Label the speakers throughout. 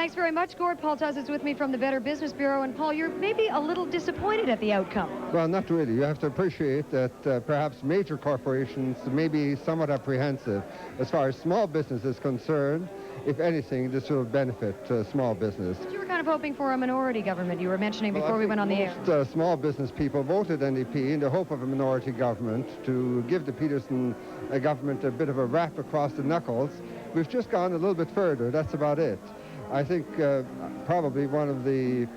Speaker 1: Thanks very much, Gord. Paul Tuz is with me from the Better Business Bureau. And Paul, you're maybe a little disappointed at the outcome.
Speaker 2: Well, not really. You have to appreciate that perhaps major corporations may be somewhat apprehensive. As far as small business is concerned, if anything, this will benefit small business.
Speaker 1: You were kind of hoping for a minority government, you were mentioning before we went on the air.
Speaker 2: Most small business people voted NDP in the hope of a minority government to give the Peterson government a bit of a rap across the knuckles. We've just gone a little bit further. That's about it. I think probably one of the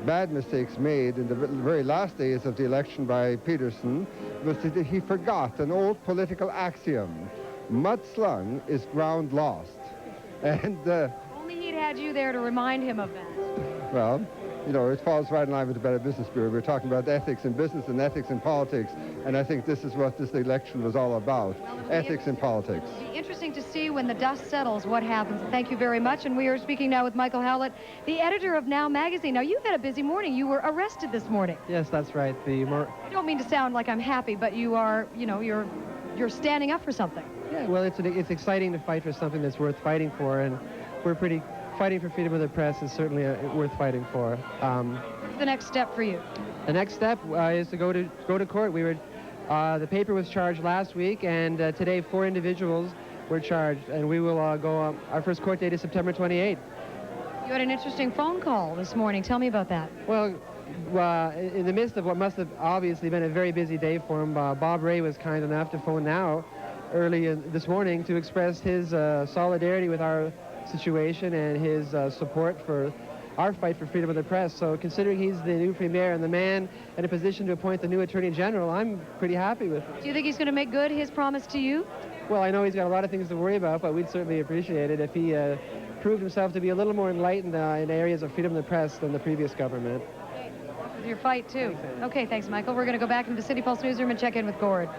Speaker 2: bad mistakes made in the very last days of the election by Peterson was that he forgot an old political axiom. Mud slung is ground lost. And
Speaker 1: only he'd had you there to remind him of that.
Speaker 2: Well, you know, it falls right in line with the Better Business Bureau. We're talking about ethics in business and ethics in politics, and I think this is what this election was all about, ethics in politics.
Speaker 1: It'll be interesting to see when the dust settles what happens. Thank you very much, and we are speaking now with Michael Hollett, the editor of Now Magazine. Now, you've had a busy morning. You were arrested this morning.
Speaker 3: Yes, that's right.
Speaker 1: I don't mean to sound like I'm happy, but you are, you know, you're standing up for something.
Speaker 3: Yeah, well, it's exciting to fight for something that's worth fighting for, and fighting for freedom of the press is certainly worth fighting for.
Speaker 1: What's the next step for you?
Speaker 3: The next step is to go to court. The paper was charged last week, and today 4 individuals were charged, and we will go. Our first court date is September 28th.
Speaker 1: You had an interesting phone call this morning. Tell me about that.
Speaker 3: Well, in the midst of what must have obviously been a very busy day for him, Bob Ray was kind enough to phone Now early this morning to express his solidarity with our situation and his support for our fight for freedom of the press. So considering he's the new premier and the man in a position to appoint the new attorney general, I'm pretty happy with it.
Speaker 1: Do you think he's going to make good his promise to you?
Speaker 3: Well, I know he's got a lot of things to worry about, but we'd certainly appreciate it if he proved himself to be a little more enlightened in areas of freedom of the press than the previous government.
Speaker 1: With your fight, too. Okay, thanks, Michael. We're going to go back into the City Pulse newsroom and check in with Gord.